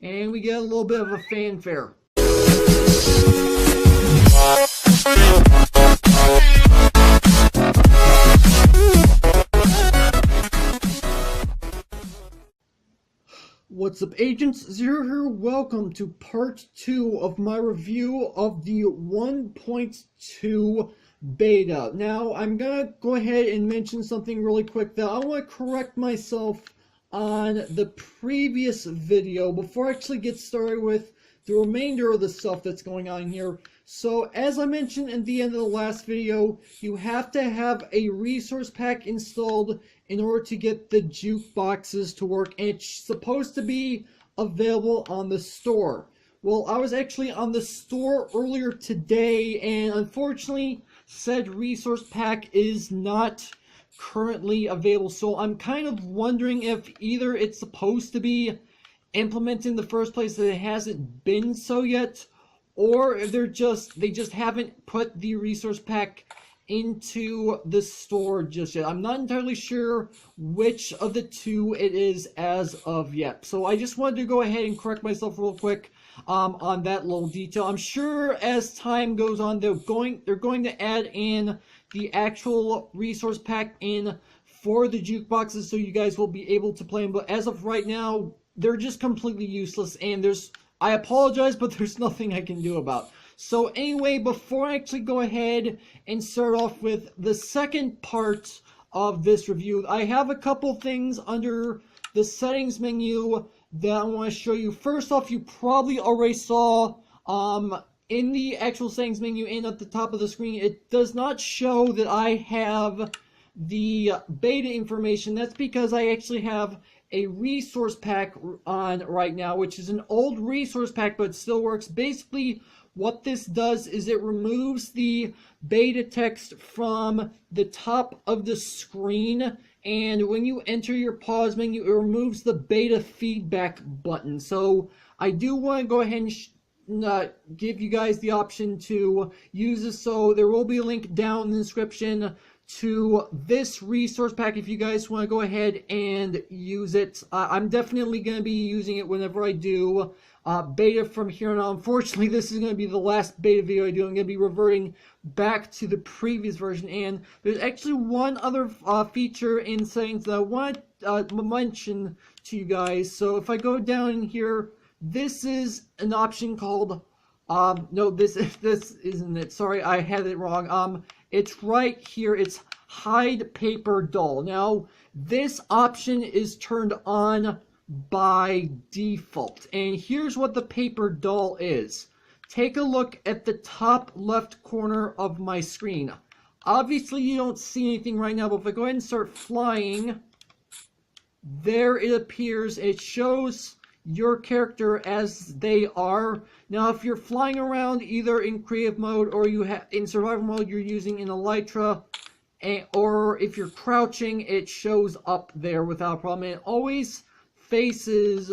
And we get a little bit of a fanfare. What's up, agents? Zero here. Welcome to part 2 of my review of the 1.2 beta. Now, I'm gonna go ahead and mention something really quick that I want to correct myself on the previous video before I actually get started with the remainder of the stuff that's going on here. So, as I mentioned at the end of the last video, you have to have a resource pack installed in order to get the jukeboxes to work, and it's supposed to be available on the store. Well, I was actually on the store earlier today, and unfortunately, said resource pack is not currently available. So I'm kind of wondering if either it's supposed to be implemented in the first place that it hasn't been so yet, or if they just haven't put the resource pack into the store just yet. I'm not entirely sure which of the two it is as of yet. So I just wanted to go ahead and correct myself real quick on that little detail. I'm sure as time goes on, they're going to add in the actual resource pack in for the jukeboxes, so you guys will be able to play them. But as of right now, they're just completely useless, and I apologize, but there's nothing I can do about. So anyway, before I actually go ahead and start off with the second part of this review, I have a couple things under the settings menu that I want to show you. First off, you probably already saw in the actual settings menu and at the top of the screen, it does not show that I have the beta information. That's because I actually have a resource pack on right now, which is an old resource pack, but it still works. Basically, what this does is it removes the beta text from the top of the screen, and when you enter your pause menu, it removes the beta feedback button. So I do want to go ahead and give you guys the option to use this. So there will be a link down in the description to this resource pack if you guys want to go ahead and use it. I'm definitely going to be using it whenever I do beta from here on out. Unfortunately, this is going to be the last beta video I do. I'm going to be reverting back to the previous version, and there's actually one other feature in settings that I want to mention to you guys. So if I go down in here, this is an option called no, this isn't it. Sorry, I had it wrong. It's right here. It's hide paper doll. Now, this option is turned on by default, and here's what the paper doll is. Take a look at the top left corner of my screen. Obviously, you don't see anything right now, but if I go ahead and start flying, there it appears. It shows your character as they are. Now, if you're flying around either in creative mode or in survival mode, you're using an elytra, or if you're crouching, it shows up there without a problem. And it always faces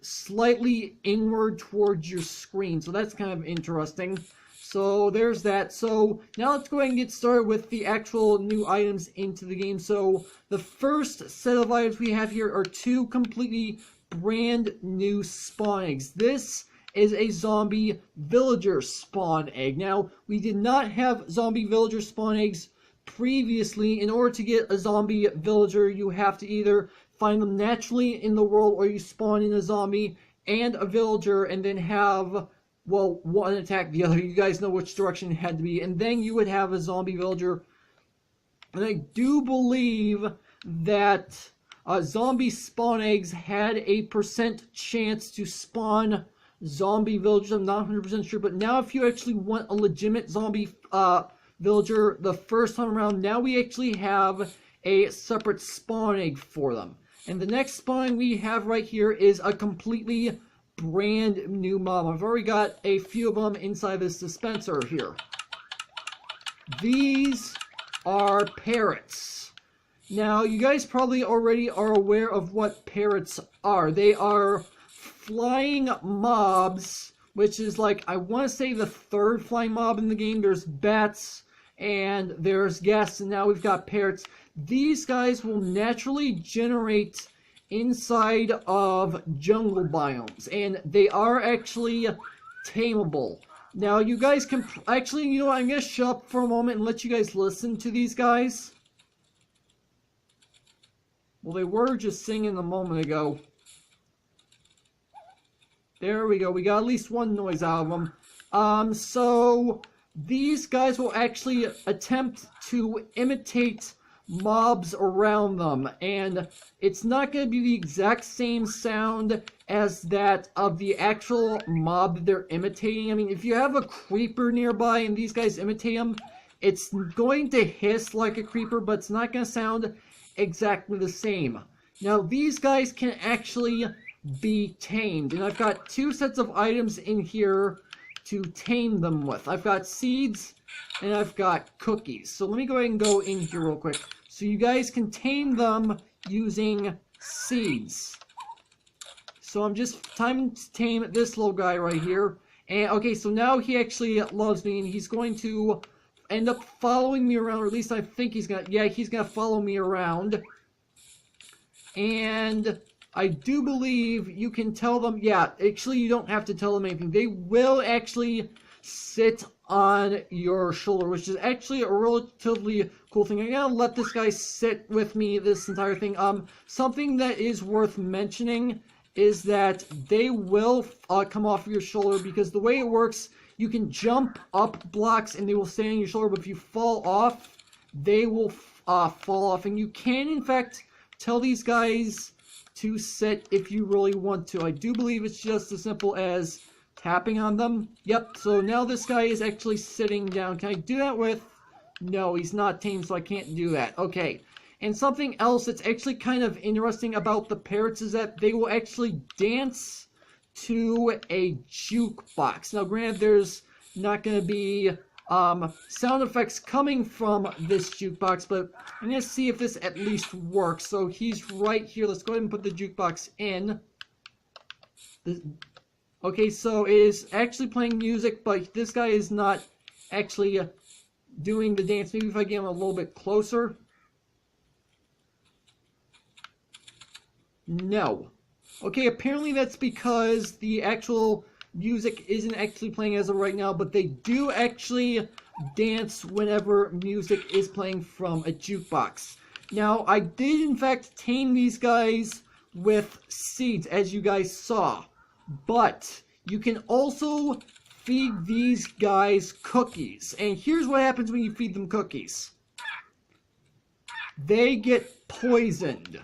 slightly inward towards your screen, so that's kind of interesting. So there's that. So now let's go ahead and get started with the actual new items into the game. So the first set of items we have here are two completely brand new spawn eggs. This is a zombie villager spawn egg. Now, we did not have zombie villager spawn eggs previously. In order to get a zombie villager, you have to either find them naturally in the world, or you spawn in a zombie and a villager and then have, well, one attack the other. You guys know which direction it had to be, and then you would have a zombie villager. And I do believe that zombie spawn eggs had a % chance to spawn zombie villagers. I'm not 100% sure, but now if you actually want a legitimate zombie villager the first time around, now we actually have a separate spawn egg for them. And the next spawn we have right here is a completely brand new mob. I've already got a few of them inside this dispenser here. These are parrots. Now, you guys probably already are aware of what parrots are. They are flying mobs, which is like, I want to say the third flying mob in the game. There's bats and there's ghasts, and now we've got parrots. These guys will naturally generate inside of jungle biomes, and they are actually tameable. Now, you guys can actually, you know what, I'm gonna shut up for a moment and let you guys listen to these guys. Well, they were just singing a moment ago. There we go. We got at least one noise out of them. So these guys will actually attempt to imitate mobs around them, and it's not going to be the exact same sound as that of the actual mob that they're imitating. I mean, if you have a creeper nearby and these guys imitate them, it's going to hiss like a creeper, but it's not going to sound exactly the same. Now, these guys can actually be tamed, and I've got two sets of items in here to tame them with. I've got seeds and I've got cookies. So let me go ahead and go in here real quick. So you guys can tame them using seeds. So I'm just time to tame this little guy right here. And okay, so now he actually loves me, and he's going to end up following me around, or at least I think he's gonna, yeah, he's gonna follow me around. And I do believe you can tell them, yeah, actually you don't have to tell them anything. They will actually sit on your shoulder, which is actually a relatively cool thing. I'm gonna let this guy sit with me this entire thing. Something that is worth mentioning is that they will come off of your shoulder, because the way it works, you can jump up blocks and they will stay on your shoulder, but if you fall off, they will fall off. And you can, in fact, tell these guys to sit if you really want to. I do believe it's just as simple as tapping on them. Yep, so now this guy is actually sitting down. Can I do that with? No, he's not tamed, so I can't do that. Okay, and something else that's actually kind of interesting about the parrots is that they will actually dance to a jukebox. Now, granted, there's not going to be sound effects coming from this jukebox, but I'm going to see if this at least works. So he's right here. Let's go ahead and put the jukebox in. Okay, so it is actually playing music, but this guy is not actually doing the dance. Maybe if I get him a little bit closer. No. Okay, apparently that's because the actual music isn't actually playing as of right now, but they do actually dance whenever music is playing from a jukebox. Now, I did in fact tame these guys with seeds, as you guys saw, but you can also feed these guys cookies. And here's what happens when you feed them cookies. They get poisoned,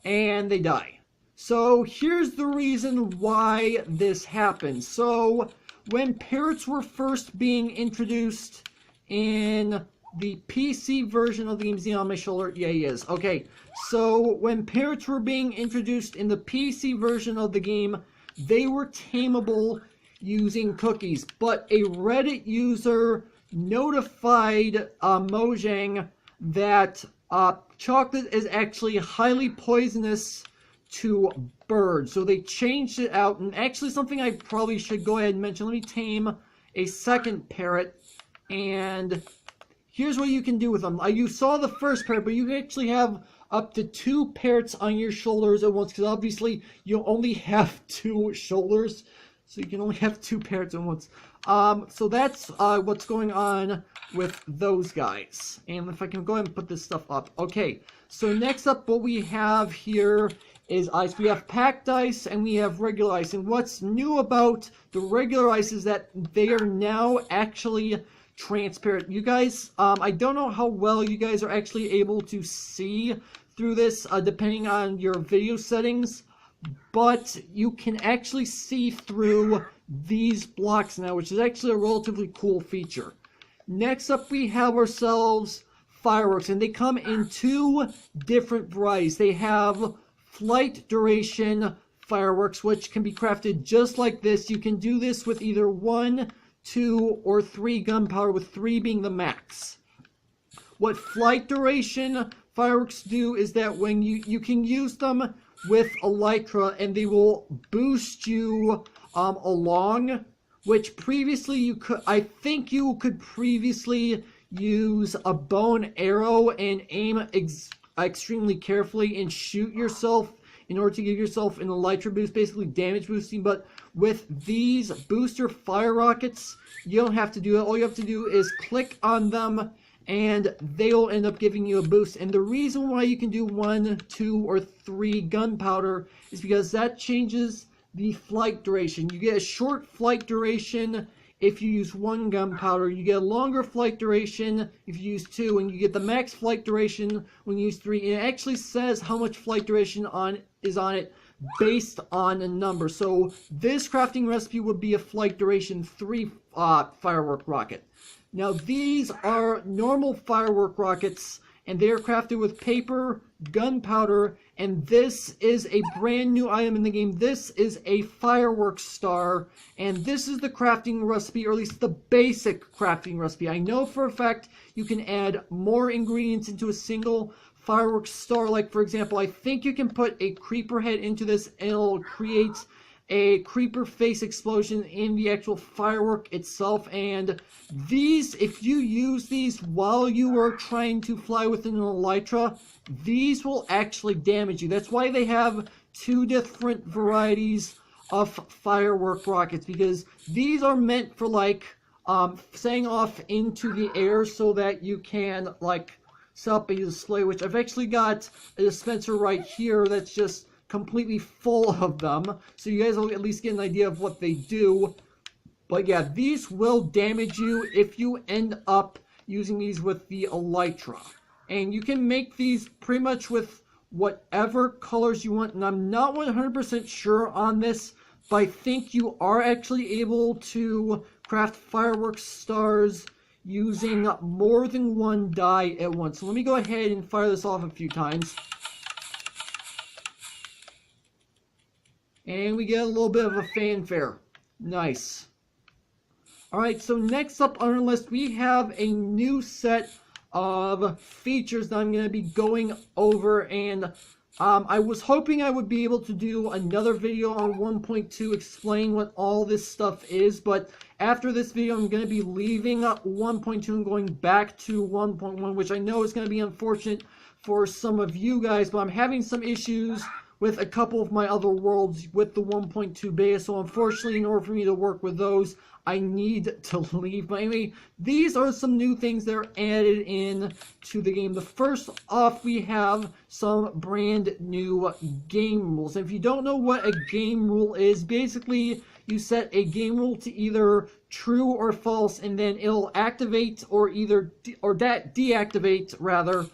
and they die. So here's the reason why this happens. So when parrots were first being introduced in the PC version of the game, is he on my shoulder? Yeah, he is. Okay, so when parrots were being introduced in the PC version of the game, they were tameable using cookies. But a Reddit user notified Mojang that chocolate is actually highly poisonous to birds. So they changed it out, and actually something I probably should go ahead and mention. Let me tame a second parrot, and here's what you can do with them. You saw the first parrot, but you can actually have up to 2 parrots on your shoulders at once, because obviously you only have 2 shoulders, so you can only have 2 parrots at once. So that's what's going on with those guys. And if I can go ahead and put this stuff up. Okay, so next up what we have here is ice. We have packed ice and we have regular ice. And what's new about the regular ice is that they are now actually transparent. You guys, I don't know how well you guys are actually able to see through this, depending on your video settings, but you can actually see through these blocks now, which is actually a relatively cool feature. Next up, we have ourselves fireworks, and they come in 2 different varieties. They have flight duration fireworks, which can be crafted just like this. You can do this with either 1, 2, or 3 gunpowder, with 3 being the max. What flight duration fireworks do is that when you can use them with elytra, and they will boost you along, which previously you could, I think you could previously use a bow and arrow and aim extremely carefully and shoot yourself in order to give yourself an elytra boost, basically damage boosting. But with these booster fire rockets, you don't have to do it. All you have to do is click on them and they'll end up giving you a boost. And the reason why you can do 1, 2, or 3 gunpowder is because that changes the flight duration. You get a short flight duration if you use 1 gunpowder. You get a longer flight duration if you use 2, and you get the max flight duration when you use 3. And it actually says how much flight duration is on it based on a number. So this crafting recipe would be a flight duration 3 firework rocket. Now these are normal firework rockets, and they are crafted with paper, gunpowder, and this is a brand new item in the game. This is a fireworks star, and this is the crafting recipe, or at least the basic crafting recipe. I know for a fact you can add more ingredients into a single fireworks star. Like, for example, I think you can put a creeper head into this and it'll create a creeper face explosion in the actual firework itself. And these, if you use these while you are trying to fly within an elytra, these will actually damage you. That's why they have 2 different varieties of firework rockets, because these are meant for like setting off into the air so that you can like set up a display, which I've actually got a dispenser right here that's just completely full of them, so you guys will at least get an idea of what they do. But yeah, these will damage you if you end up using these with the elytra. And you can make these pretty much with whatever colors you want, and I'm not 100% sure on this, but I think you are actually able to craft fireworks stars using more than 1 die at once. So let me go ahead and fire this off a few times. And we get a little bit of a fanfare. Nice. Alright, so next up on our list, we have a new set of features that I'm going to be going over. And I was hoping I would be able to do another video on 1.2 explaining what all this stuff is. But after this video, I'm going to be leaving 1.2 and going back to 1.1, which I know is going to be unfortunate for some of you guys. But I'm having some issues with a couple of my other worlds with the 1.2 beta, so unfortunately, in order for me to work with those, I need to leave. But anyway, these are some new things that are added in to the game. The first off, we have some brand new game rules. And if you don't know what a game rule is, basically you set a game rule to either true or false, and then it'll activate or deactivate rather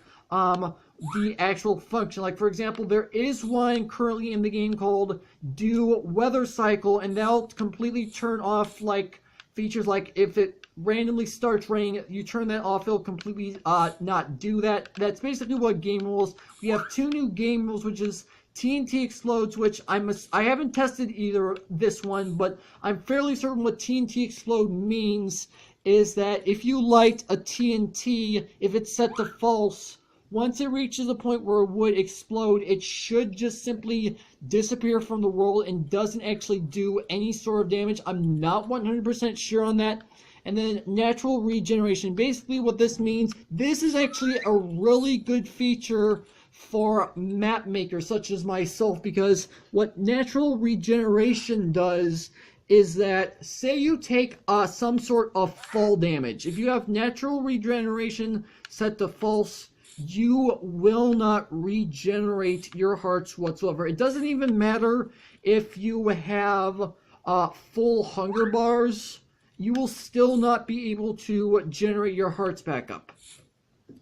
the actual function. Like, for example, there is one currently in the game called Do Weather Cycle, and that'll completely turn off like features like if it randomly starts raining, you turn that off, it'll completely not do that. That's basically what game rules. We have 2 new game rules, which is TNT explodes, which I haven't tested either this one, but I'm fairly certain what TNT explode means is that if you light a TNT, if it's set to false, once it reaches a point where it would explode, it should just simply disappear from the world and doesn't actually do any sort of damage. I'm not 100% sure on that. And then natural regeneration. Basically what this means, this is actually a really good feature for map makers such as myself, because what natural regeneration does is that, say you take some sort of fall damage. If you have natural regeneration set to false, you will not regenerate your hearts whatsoever. It doesn't even matter if you have full hunger bars, you will still not be able to generate your hearts back up.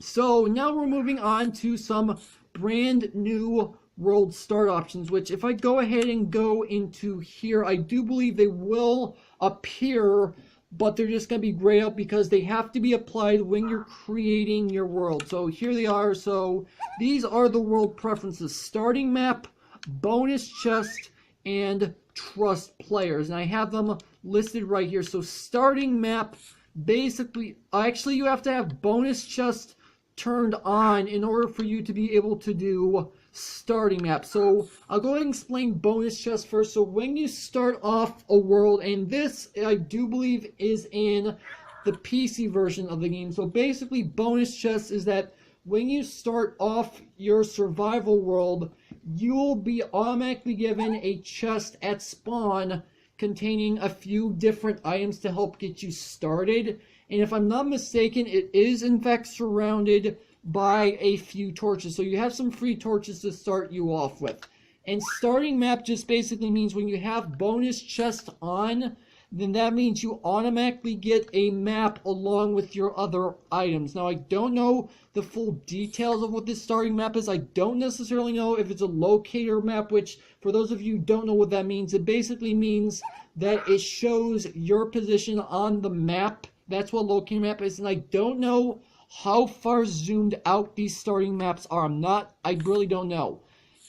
So now we're moving on to some brand new world start options, which if I go ahead and go into here, I do believe they will appear, but they're just going to be grayed out because they have to be applied when you're creating your world. So here they are. So these are the world preferences: starting map, bonus chest, and trust players. And I have them listed right here. So starting map, basically, actually you have to have bonus chest turned on in order for you to be able to do starting map. So I'll go ahead and explain bonus chest first. So when you start off a world, and this I do believe is in the PC version of the game. So basically bonus chest is that when you start off your survival world, you'll be automatically given a chest at spawn containing a few different items to help get you started. And if I'm not mistaken, it is in fact surrounded by a few torches. So you have some free torches to start you off with. And starting map just basically means when you have bonus chest on, then that means you automatically get a map along with your other items. Now, I don't know the full details of what this starting map is. I don't necessarily know if it's a locator map, which, for those of you who don't know what that means, it basically means that it shows your position on the map. That's what locator map is, and I don't know how far zoomed out these starting maps are. I really don't know.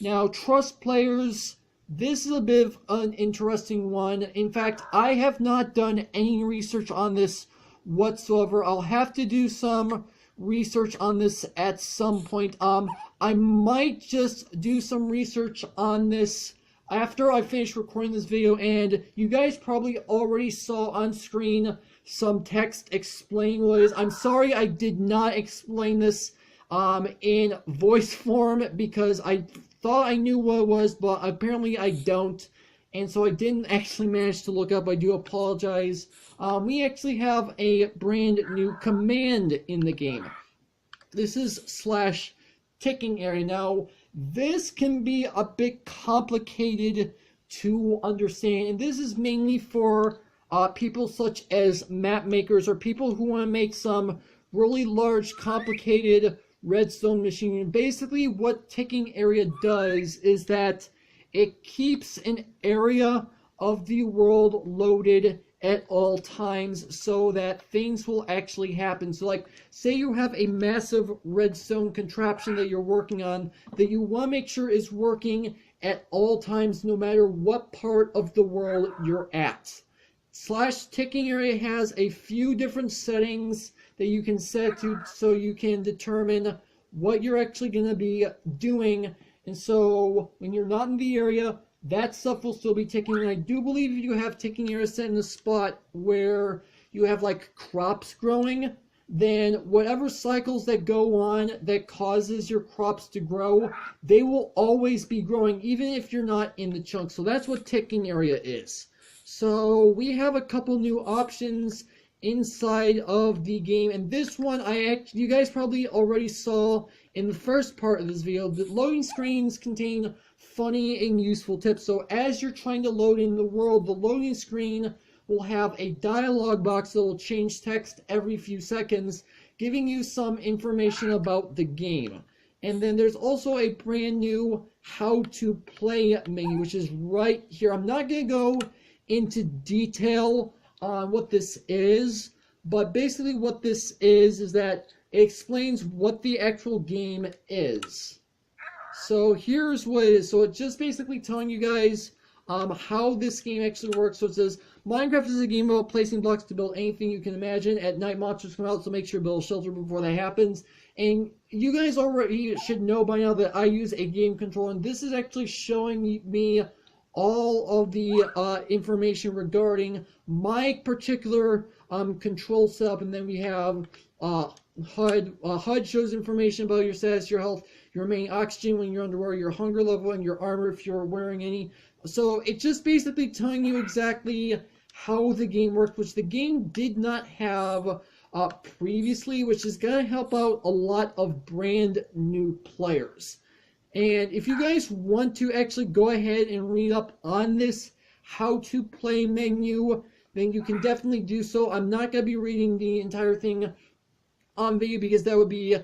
Now, trust players, this is a bit of an interesting one. In fact, I have not done any research on this whatsoever. I'll have to do some research on this at some point. I might just do some research on this after I finish recording this video, and you guys probably already saw on screen some text explaining what it is. I'm sorry I did not explain this in voice form because I thought I knew what it was, but apparently I don't, and so I didn't actually manage to look up. I do apologize. We actually have a brand new command in the game. This is /ticking area. Now, this can be a bit complicated to understand, and this is mainly for people such as map makers or people who want to make some really large, complicated redstone machine. And basically what ticking area does is that it keeps an area of the world loaded at all times so that things will actually happen. So like, say you have a massive redstone contraption that you're working on that you want to make sure is working at all times no matter what part of the world you're at. /ticking area has a few different settings that you can set to so you can determine what you're actually going to be doing. And so when you're not in the area, that stuff will still be ticking. And I do believe if you have ticking area set in a spot where you have like crops growing, then whatever cycles that go on that causes your crops to grow, they will always be growing even if you're not in the chunk. So that's what ticking area is. So we have a couple new options inside of the game, and this one you guys probably already saw in the first part of this video. The loading screens contain funny and useful tips. So as you're trying to load in the world, the loading screen will have a dialog box that will change text every few seconds, giving you some information about the game. And then there's also a brand new how to play menu, which is right here. I'm not going to go into detail on what this is, but basically what this is that it explains what the actual game is. So here's what it is. So it's just basically telling you guys how this game actually works. So it says, Minecraft is a game about placing blocks to build anything you can imagine. At night, monsters come out, so make sure to build a shelter before that happens. And you guys already should know by now that I use a game controller, and this is actually showing me all of the information regarding my particular control setup. And then we have HUD. HUD shows information about your status, your health, your remaining oxygen when you're underwater, your hunger level, and your armor if you're wearing any. So it's just basically telling you exactly how the game works, which the game did not have previously, which is going to help out a lot of brand new players. And if you guys want to actually go ahead and read up on this how to play menu, then you can definitely do so. I'm not going to be reading the entire thing on video because that would be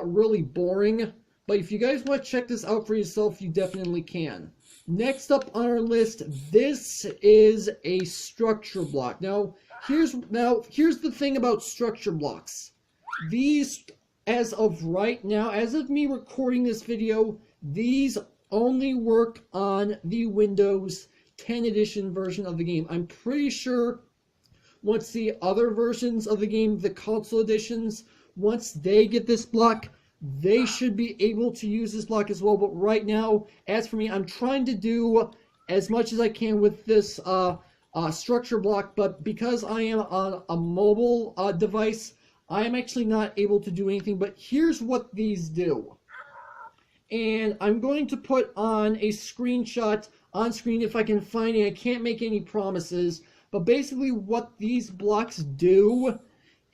really boring. But if you guys want to check this out for yourself, you definitely can. Next up on our list, this is a structure block. Now here's the thing about structure blocks. These, as of right now, as of me recording this video, these only work on the Windows 10 edition version of the game. I'm pretty sure once the other versions of the game, the console editions, once they get this block, they should be able to use this block as well. But right now, as for me, I'm trying to do as much as I can with this structure block, but because I am on a mobile device, I am actually not able to do anything, but here's what these do. And I'm going to put on a screenshot on screen if I can find it. I can't make any promises, but basically what these blocks do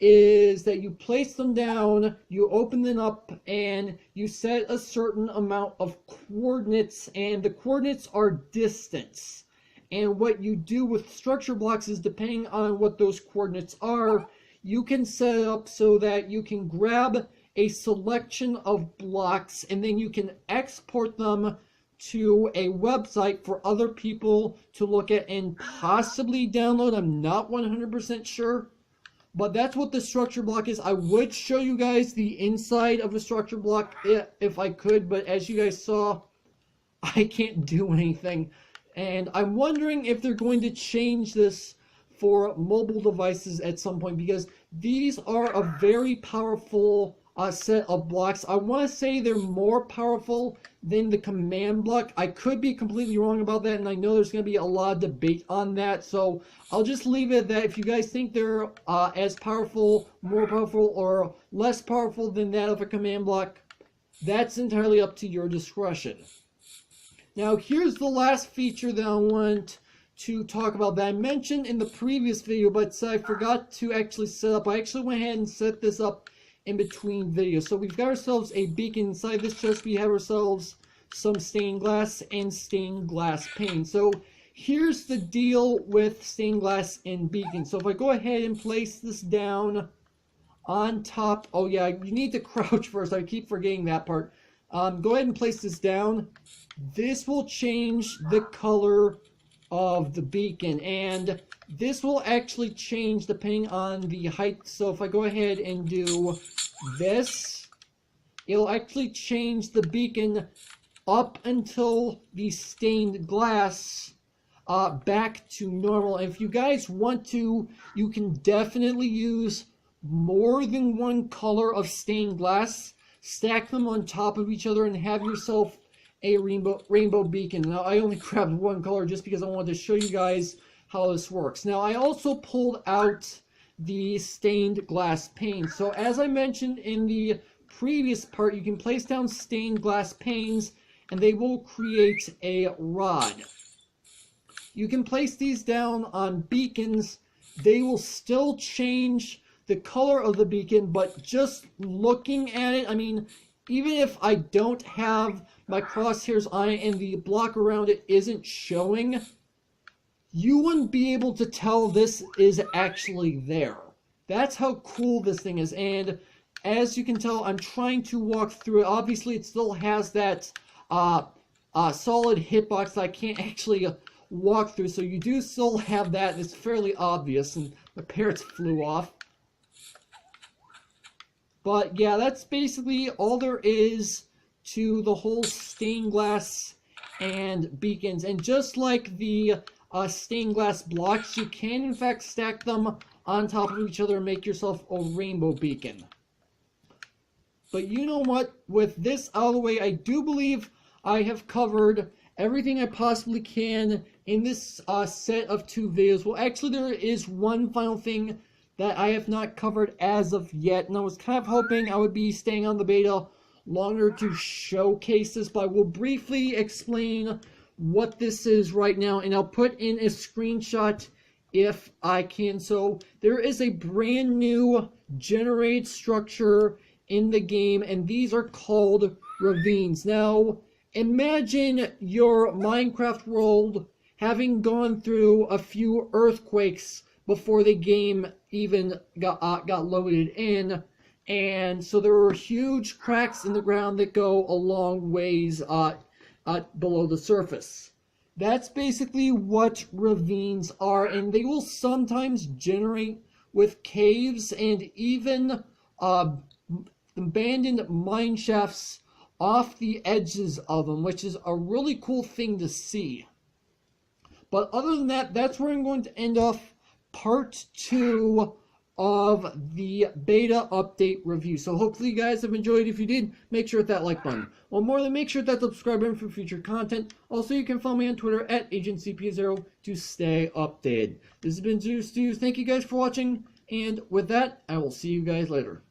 is that you place them down, you open them up, and you set a certain amount of coordinates, and the coordinates are distance. And what you do with structure blocks is, depending on what those coordinates are, you can set it up so that you can grab a selection of blocks and then you can export them to a website for other people to look at and possibly download. I'm not 100% sure, but that's what the structure block is. I would show you guys the inside of a structure block if I could, but as you guys saw, I can't do anything. And I'm wondering if they're going to change this for mobile devices at some point, because these are a very powerful set of blocks. I want to say they're more powerful than the command block. I could be completely wrong about that, and I know there's going to be a lot of debate on that, so I'll just leave it at that. If you guys think they're as powerful, more powerful, or less powerful than that of a command block, that's entirely up to your discretion. Now, here's the last feature that I want to talk about that I mentioned in the previous video, but I forgot to actually set up. I actually went ahead and set this up in between videos. So we've got ourselves a beacon. Inside this chest we have ourselves some stained glass and stained glass pane. So here's the deal with stained glass and beacon. So if I go ahead and place this down on top, oh yeah, you need to crouch first, I keep forgetting that part. Go ahead and place this down. This will change the color of the beacon, and this will actually change depending on the height. So if I go ahead and do this, it'll actually change the beacon up until the stained glass back to normal. And if you guys want to, you can definitely use more than one color of stained glass, stack them on top of each other, and have yourself a rainbow beacon. Now, I only grabbed one color just because I wanted to show you guys how this works. Now, I also pulled out the stained glass pane. So, as I mentioned in the previous part, you can place down stained glass panes, and they will create a rod. You can place these down on beacons. They will still change the color of the beacon, but just looking at it, I mean, even if I don't have my crosshairs on it and the block around it isn't showing, you wouldn't be able to tell this is actually there. That's how cool this thing is. And as you can tell, I'm trying to walk through it. Obviously, it still has that solid hitbox that I can't actually walk through. So you do still have that. It's fairly obvious. And the parrots flew off. But yeah, that's basically all there is to the whole stained glass and beacons. And just like the stained glass blocks, you can in fact stack them on top of each other and make yourself a rainbow beacon. But you know what? With this out of the way, I do believe I have covered everything I possibly can in this set of 2 videos. Well, actually, there is one final thing that I have not covered as of yet, and I was kind of hoping I would be staying on the beta longer to showcase this, but I will briefly explain what this is right now, and I'll put in a screenshot if I can. So there is a brand new generated structure in the game, and these are called ravines. Now, imagine your Minecraft world having gone through a few earthquakes before the game even got loaded in, and so there were huge cracks in the ground that go a long ways below the surface. That's basically what ravines are, and they will sometimes generate with caves and even abandoned mine shafts off the edges of them, which is a really cool thing to see. But other than that, that's where I'm going to end off part 2 of the beta update review. So hopefully you guys have enjoyed. If you did, make sure to hit that like button. Well, more than make sure to hit that subscribe button for future content. Also, you can follow me on Twitter at AgentCP0 to stay updated. This has been Zeus. Thank you guys for watching. And with that, I will see you guys later.